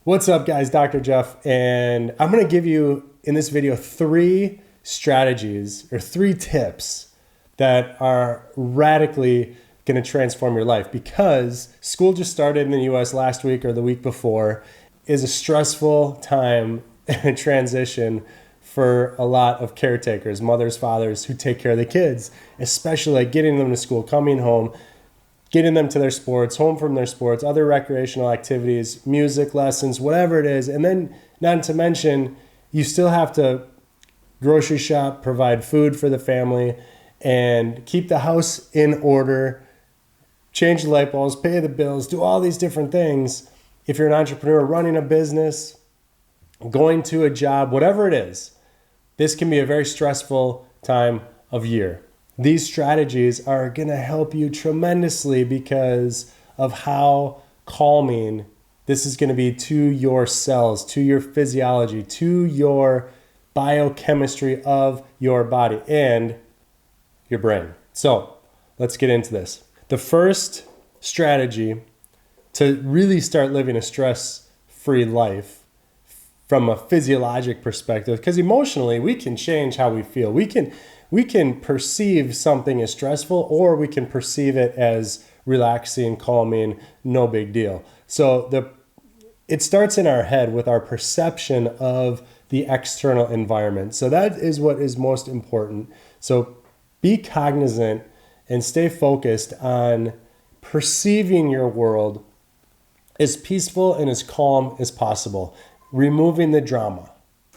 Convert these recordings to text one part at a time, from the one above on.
What's up, guys? Dr. Jeff, and I'm going to give you in this video 3 strategies or 3 tips that are radically going to transform your life, because school just started in the US last week or the week before. Is a stressful time and transition for a lot of caretakers, mothers, fathers who take care of the kids, especially like getting them to school, coming home, getting them to their sports, home from their sports, other recreational activities, music lessons, whatever it is. And then not to mention, you still have to grocery shop, provide food for the family, and keep the house in order, change the light bulbs, pay the bills, do all these different things. If you're an entrepreneur running a business, going to a job, whatever it is, this can be a very stressful time of year. These strategies are going to help you tremendously because of how calming this is going to be to your cells, to your physiology, to your biochemistry of your body and your brain. So let's get into this. The first strategy to really start living a stress-free life from a physiologic perspective, because emotionally we can change how we feel. We can perceive something as stressful, or we can perceive it as relaxing, calming, no big deal. So it starts in our head with our perception of the external environment. So that is what is most important. So be cognizant and stay focused on perceiving your world as peaceful and as calm as possible. Removing the drama.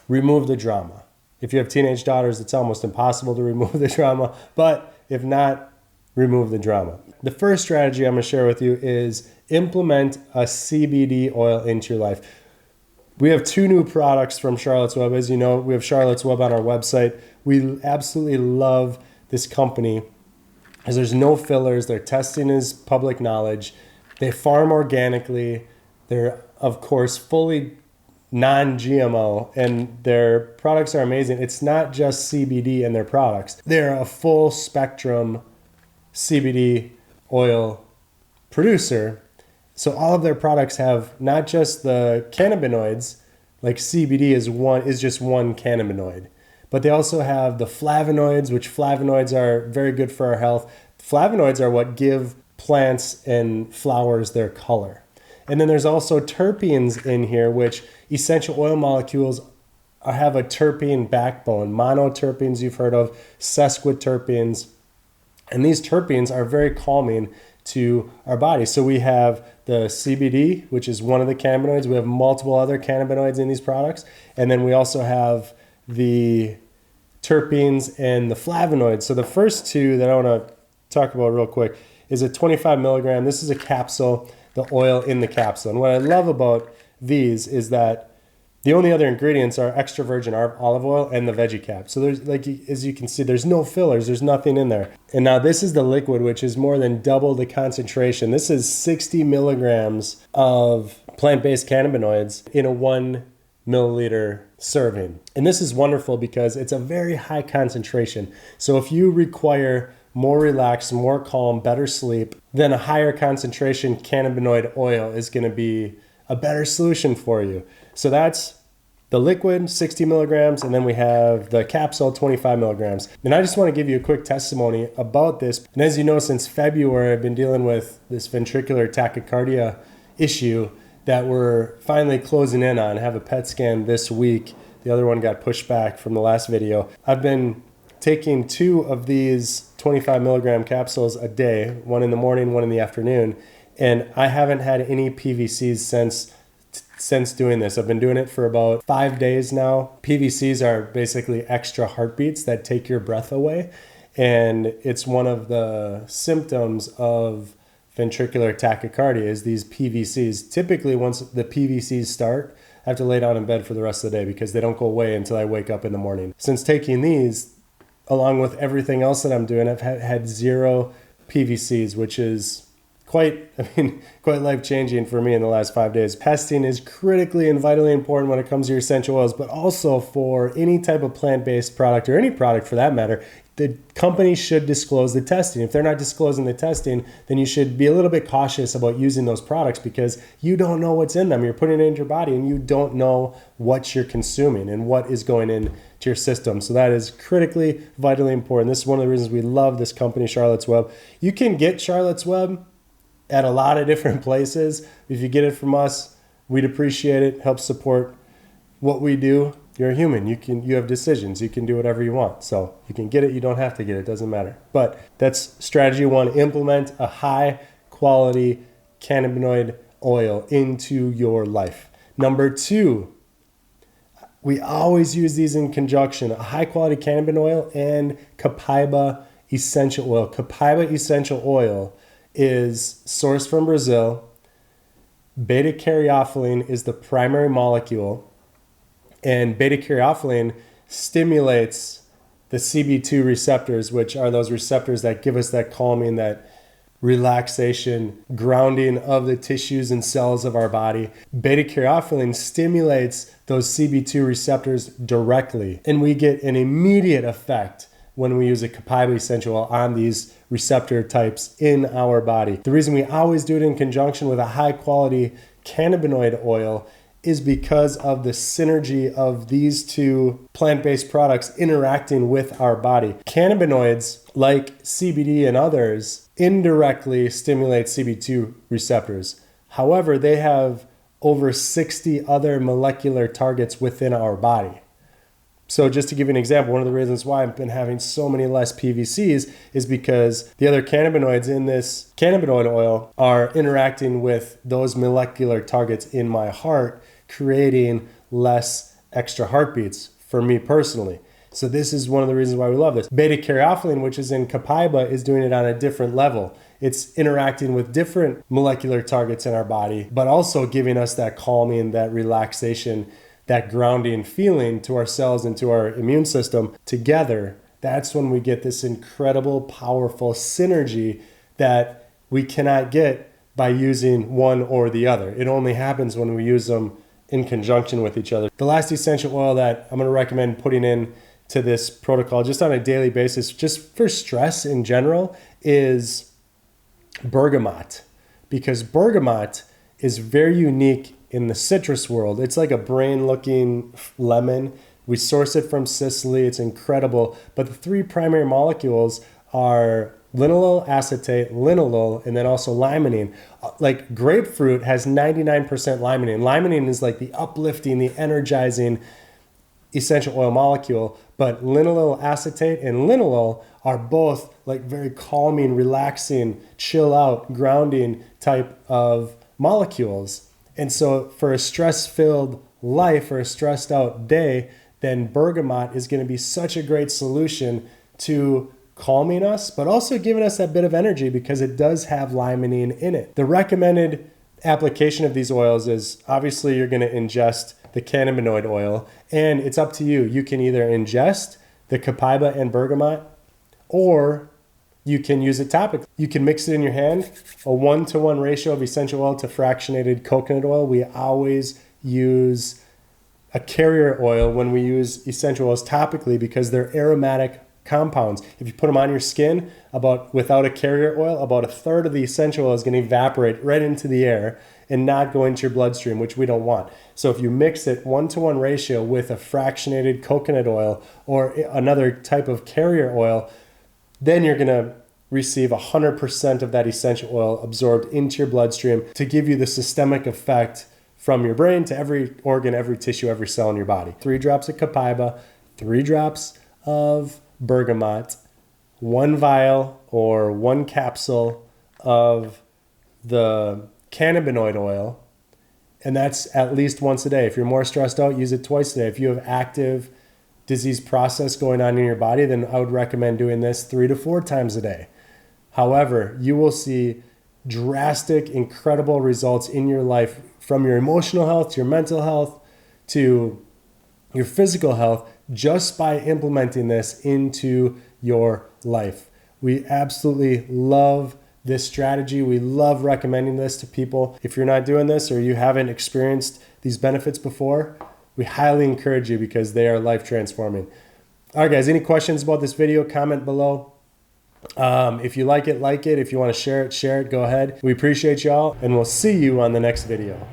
Remove the drama. If you have teenage daughters, it's almost impossible to remove the drama, but if not, remove the drama. The first strategy I'm going to share with you is implement a CBD oil into your life. We have 2 new products from Charlotte's Web. As you know, we have Charlotte's Web on our website. We absolutely love this company because there's no fillers. Their testing is public knowledge. They farm organically. They're, of course, fully non-GMO, and their products are amazing. It's not just CBD in their products. They're a full spectrum CBD oil producer. So all of their products have not just the cannabinoids, like CBD is just one cannabinoid, but they also have the flavonoids, which flavonoids are very good for our health. Flavonoids are what give plants and flowers their color. And then there's also terpenes in here, which essential oil molecules have a terpene backbone. Monoterpenes you've heard of, sesquiterpenes. And these terpenes are very calming to our body. So we have the CBD, which is one of the cannabinoids. We have multiple other cannabinoids in these products. And then we also have the terpenes and the flavonoids. So the first 2 that I want to talk about real quick is a 25 milligram. This is a capsule, the oil in the capsule. And what I love about these is that the only other ingredients are extra virgin olive oil and the veggie cap. So there's, like, as you can see, there's no fillers, there's nothing in there. And now this is the liquid, which is more than double the concentration. This is 60 milligrams of plant-based cannabinoids in a 1 milliliter serving. And this is wonderful because it's a very high concentration. So if you require more relaxed, more calm, better sleep, then a higher concentration cannabinoid oil is going to be a better solution for you. So that's the liquid, 60 milligrams, and then we have the capsule, 25 milligrams. And I just want to give you a quick testimony about this. And as you know, since February, I've been dealing with this ventricular tachycardia issue that we're finally closing in on. I have a PET scan this week. The other one got pushed back from the last video. I've been taking 2 of these 25 milligram capsules a day, one in the morning, one in the afternoon, and I haven't had any PVCs since doing this. I've been doing it for about 5 days now. PVCs are basically extra heartbeats that take your breath away, and it's one of the symptoms of ventricular tachycardia is these PVCs. Typically, once the PVCs start, I have to lay down in bed for the rest of the day because they don't go away until I wake up in the morning. Since taking these, along with everything else that I'm doing, I've had 0 PVCs, which is quite life-changing for me in the last 5 days. Testing is critically and vitally important when it comes to your essential oils, but also for any type of plant-based product or any product for that matter. the company should disclose the testing. If they're not disclosing the testing, then you should be a little bit cautious about using those products because you don't know what's in them. You're putting it into your body and you don't know what you're consuming and what is going into your system. So that is critically, vitally important. This is one of the reasons we love this company, Charlotte's Web. You can get Charlotte's Web at a lot of different places. If you get it from us, we'd appreciate it. Help support what we do. You're a human. You have decisions. You can do whatever you want. So you can get it. You don't have to get it. It doesn't matter. But that's strategy one. Implement a high quality cannabinoid oil into your life. Number two, we always use these in conjunction. A high quality cannabinoid oil and copaiba essential oil. Copaiba essential oil is sourced from Brazil. Beta-caryophyllene is the primary molecule. And beta-caryophyllene stimulates the CB2 receptors, which are those receptors that give us that calming, that relaxation, grounding of the tissues and cells of our body. Beta-caryophyllene stimulates those CB2 receptors directly, and we get an immediate effect when we use a copaiba essential oil on these receptor types in our body. The reason we always do it in conjunction with a high-quality cannabinoid oil is because of the synergy of these two plant-based products interacting with our body. Cannabinoids, like CBD and others, indirectly stimulate CB2 receptors. However, they have over 60 other molecular targets within our body. So just to give you an example, one of the reasons why I've been having so many less PVCs is because the other cannabinoids in this cannabinoid oil are interacting with those molecular targets in my heart, creating less extra heartbeats for me personally. So this is one of the reasons why we love this. Beta-caryophyllene, which is in copaiba, is doing it on a different level. It's interacting with different molecular targets in our body, but also giving us that calming, that relaxation, that grounding feeling to our cells and to our immune system together. That's when we get this incredible, powerful synergy that we cannot get by using one or the other. It only happens when we use them in conjunction with each other. The last essential oil that I'm going to recommend putting in to this protocol just on a daily basis, just for stress in general, is bergamot. Because bergamot is very unique in the citrus world. It's like a brain-looking lemon. We source it from Sicily. It's incredible. But the three primary molecules are linalool acetate, linalool, and then also limonene. Like grapefruit has 99% limonene. Limonene is like the uplifting, the energizing essential oil molecule, but linalool acetate and linalool are both like very calming, relaxing, chill out, grounding type of molecules. And so for a stress-filled life or a stressed out day, then bergamot is going to be such a great solution to calming us, but also giving us that bit of energy because it does have limonene in it. The recommended application of these oils is obviously you're going to ingest the cannabinoid oil, and it's up to you. You can either ingest the copaiba and bergamot, or you can use it topically. You can mix it in your hand, a 1-to-1 ratio of essential oil to fractionated coconut oil. We always use a carrier oil when we use essential oils topically because they're aromatic compounds. If you put them on your skin, without a carrier oil, about a third of the essential oil is going to evaporate right into the air and not go into your bloodstream, which we don't want. So if you mix it 1-to-1 ratio with a fractionated coconut oil or another type of carrier oil, then you're going to receive 100% of that essential oil absorbed into your bloodstream to give you the systemic effect from your brain to every organ, every tissue, every cell in your body. 3 drops of copaiba, 3 drops of bergamot, 1 vial or 1 capsule of the cannabinoid oil, and that's at least once a day. If you're more stressed out, use it twice a day. If you have active disease process going on in your body, then I would recommend doing this 3 to 4 times a day. However, you will see drastic, incredible results in your life from your emotional health to your mental health to your physical health just by implementing this into your life. We absolutely love this strategy. We love recommending this to people. If you're not doing this or you haven't experienced these benefits before, we highly encourage you because they are life transforming. All right, guys, any questions about this video, comment below. If you like it, like it. If you want to share it, go ahead. We appreciate y'all, and we'll see you on the next video.